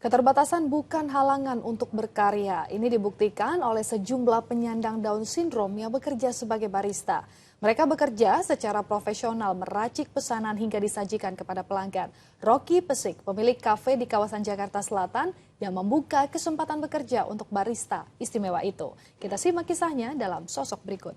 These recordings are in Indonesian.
Keterbatasan bukan halangan untuk berkarya. Ini dibuktikan oleh sejumlah penyandang Down syndrome yang bekerja sebagai barista. Mereka bekerja secara profesional meracik pesanan hingga disajikan kepada pelanggan. Rocky Pesik, pemilik kafe di kawasan Jakarta Selatan yang membuka kesempatan bekerja untuk barista istimewa itu. Kita simak kisahnya dalam sosok berikut.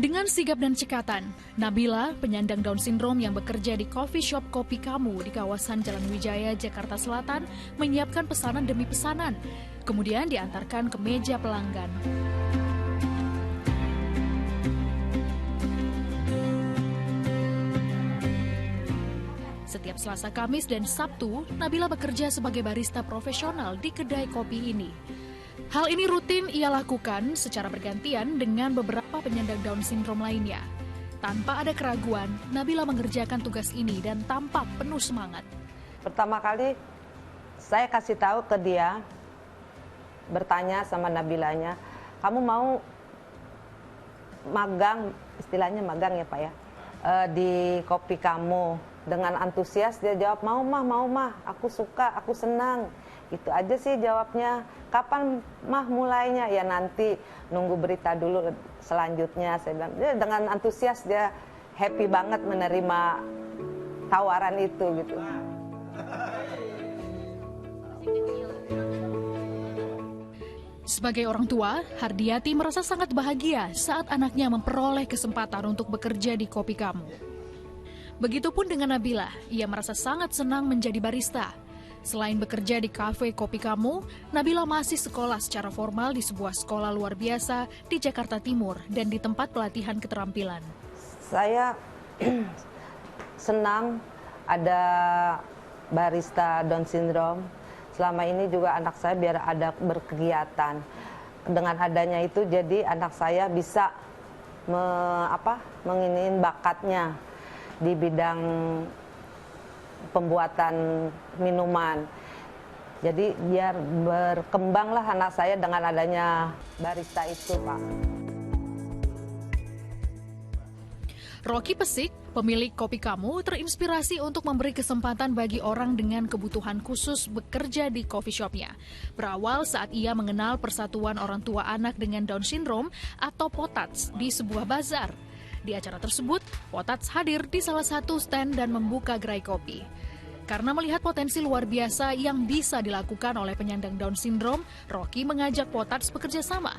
Dengan sigap dan cekatan, Nabila, penyandang Down syndrome yang bekerja di coffee shop Kopi Kamu di kawasan Jalan Wijaya, Jakarta Selatan, menyiapkan pesanan demi pesanan, kemudian diantarkan ke meja pelanggan. Setiap Selasa, Kamis, dan Sabtu, Nabila bekerja sebagai barista profesional di kedai kopi ini. Hal ini rutin ia lakukan secara bergantian dengan beberapa penyandang Down syndrome lainnya. Tanpa ada keraguan, Nabila mengerjakan tugas ini dan tampak penuh semangat. Pertama kali saya kasih tahu ke dia, bertanya sama Nabilanya, kamu mau magang, istilahnya magang ya Pak ya, di Kopi Kamu. Dengan antusias dia jawab, mau mah, aku suka, aku senang. Itu aja sih jawabnya. Kapan mah mulainya? Ya nanti, nunggu berita dulu selanjutnya. Saya bilang, dia dengan antusias, dia happy banget menerima tawaran itu gitu. Sebagai orang tua, Hardiati merasa sangat bahagia saat anaknya memperoleh kesempatan untuk bekerja di Kopi Kamu. Begitupun dengan Nabila, ia merasa sangat senang menjadi barista. Selain bekerja di kafe Kopi Kamu, Nabila masih sekolah secara formal di sebuah sekolah luar biasa di Jakarta Timur dan di tempat pelatihan keterampilan. Saya senang ada barista Down syndrome. Selama ini juga anak saya biar ada berkegiatan. Dengan adanya itu jadi anak saya bisa menginiin bakatnya di bidang pembuatan minuman. Jadi biar berkembanglah anak saya dengan adanya barista itu, Pak. Rocky Pesik, pemilik Kopi Kamu, terinspirasi untuk memberi kesempatan bagi orang dengan kebutuhan khusus bekerja di coffee shop-nya. Berawal saat ia mengenal Persatuan Orang Tua Anak dengan Down Syndrome atau POTATS di sebuah bazar. Di acara tersebut, POTATS hadir di salah satu stand dan membuka gerai kopi. Karena melihat potensi luar biasa yang bisa dilakukan oleh penyandang Down syndrome, Rocky mengajak POTATS bekerja sama.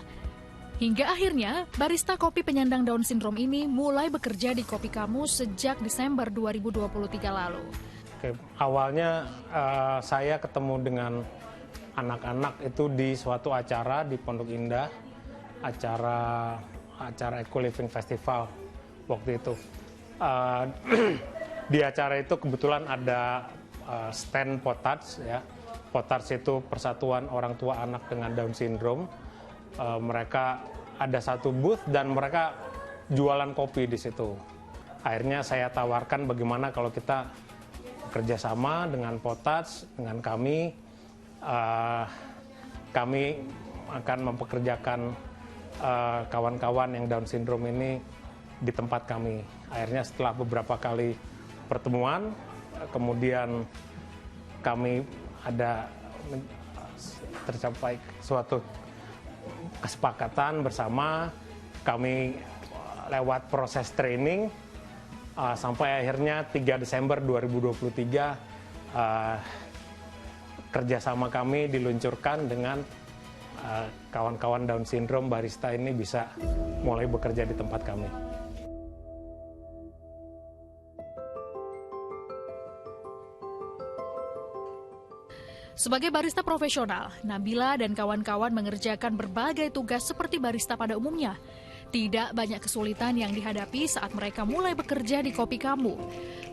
Hingga akhirnya, barista kopi penyandang Down syndrome ini mulai bekerja di Kopi Kamu sejak Desember 2023 lalu. Oke, awalnya saya ketemu dengan anak-anak itu di suatu acara di Pondok Indah, acara Eco Living Festival waktu itu. Di acara itu kebetulan ada stand POTATS ya. POTATS itu Persatuan Orang Tua Anak dengan Down Syndrome. Mereka ada satu booth dan mereka jualan kopi di situ. Akhirnya saya tawarkan bagaimana kalau kita kerjasama dengan POTATS, dengan kami akan mempekerjakan kawan-kawan yang Down syndrome ini di tempat kami. Akhirnya setelah beberapa kali pertemuan, kemudian kami ada tercapai suatu kesepakatan bersama. Kami lewat proses training sampai akhirnya 3 Desember 2023 kerjasama kami diluncurkan dengan kawan-kawan Down syndrome barista ini bisa mulai bekerja di tempat kami. Sebagai barista profesional, Nabila dan kawan-kawan mengerjakan berbagai tugas seperti barista pada umumnya. Tidak banyak kesulitan yang dihadapi saat mereka mulai bekerja di Kopi Kamu.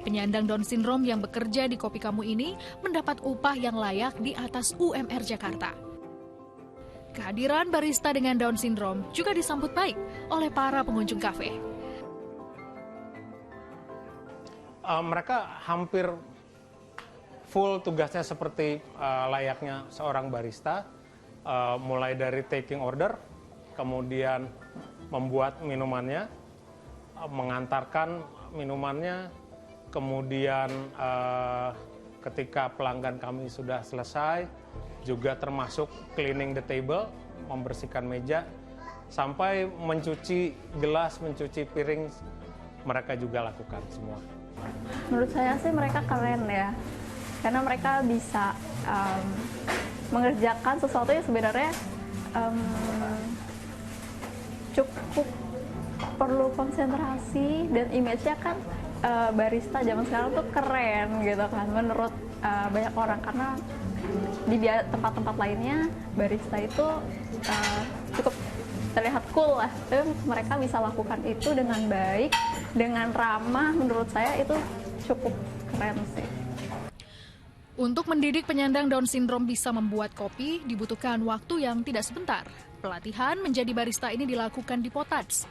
Penyandang Down syndrome yang bekerja di Kopi Kamu ini mendapat upah yang layak di atas UMR Jakarta. Kehadiran barista dengan Down syndrome juga disambut baik oleh para pengunjung kafe. Mereka hampir full tugasnya seperti layaknya seorang barista, mulai dari taking order, kemudian membuat minumannya, mengantarkan minumannya, kemudian ketika pelanggan kami sudah selesai, juga termasuk cleaning the table, membersihkan meja, sampai mencuci gelas, mencuci piring, mereka juga lakukan semua. Menurut saya sih mereka keren ya, karena mereka bisa mengerjakan sesuatu yang sebenarnya cukup perlu konsentrasi, dan image-nya kan barista zaman sekarang tuh keren gitu kan menurut banyak orang, karena di tempat-tempat lainnya barista itu cukup terlihat cool lah, tapi mereka bisa lakukan itu dengan baik, dengan ramah. Menurut saya itu cukup keren sih. Untuk mendidik penyandang Down syndrome bisa membuat kopi dibutuhkan waktu yang tidak sebentar. Pelatihan menjadi barista ini dilakukan di Potats.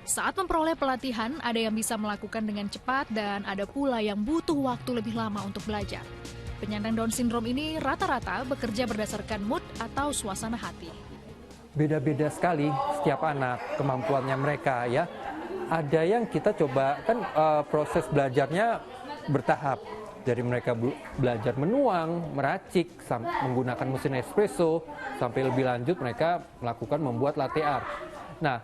Saat memperoleh pelatihan, ada yang bisa melakukan dengan cepat dan ada pula yang butuh waktu lebih lama untuk belajar. Penyandang Down syndrome ini rata-rata bekerja berdasarkan mood atau suasana hati. Beda-beda sekali setiap anak, kemampuannya mereka ya. Ada yang kita coba, kan proses belajarnya bertahap. Dari mereka belajar menuang, meracik, menggunakan mesin espresso, sampai lebih lanjut mereka melakukan membuat latte art. Nah,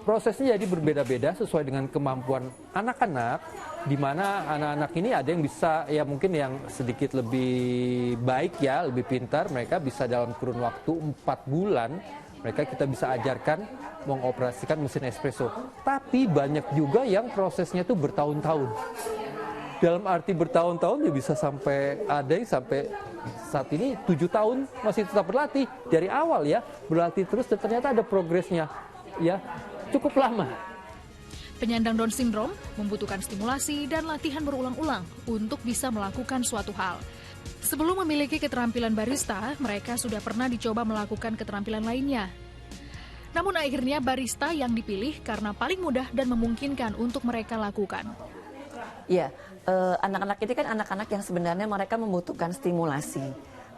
prosesnya jadi berbeda-beda sesuai dengan kemampuan anak-anak, di mana anak-anak ini ada yang bisa, ya mungkin yang sedikit lebih baik ya, lebih pintar, mereka bisa dalam kurun waktu 4 bulan, mereka kita bisa ajarkan mengoperasikan mesin espresso. Tapi banyak juga yang prosesnya itu bertahun-tahun. Dalam arti bertahun-tahun ya bisa sampai, ada yang sampai saat ini 7 tahun masih tetap berlatih. Dari awal ya, berlatih terus dan ternyata ada progresnya. Ya, cukup lama. Penyandang Down syndrome membutuhkan stimulasi dan latihan berulang-ulang untuk bisa melakukan suatu hal. Sebelum memiliki keterampilan barista, mereka sudah pernah dicoba melakukan keterampilan lainnya. Namun akhirnya barista yang dipilih karena paling mudah dan memungkinkan untuk mereka lakukan. Ya, anak-anak ini kan anak-anak yang sebenarnya mereka membutuhkan stimulasi.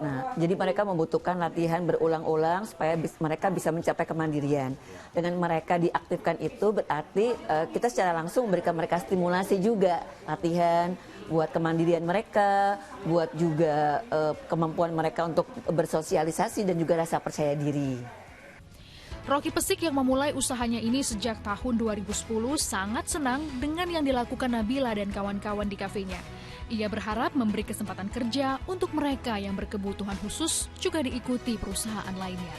Nah, jadi mereka membutuhkan latihan berulang-ulang supaya mereka bisa mencapai kemandirian. Dengan mereka diaktifkan itu berarti kita secara langsung memberikan mereka stimulasi juga, latihan buat kemandirian mereka, buat juga kemampuan mereka untuk bersosialisasi dan juga rasa percaya diri. Rocky Pesik yang memulai usahanya ini sejak tahun 2010 sangat senang dengan yang dilakukan Nabila dan kawan-kawan di kafenya. Ia berharap memberi kesempatan kerja untuk mereka yang berkebutuhan khusus juga diikuti perusahaan lainnya.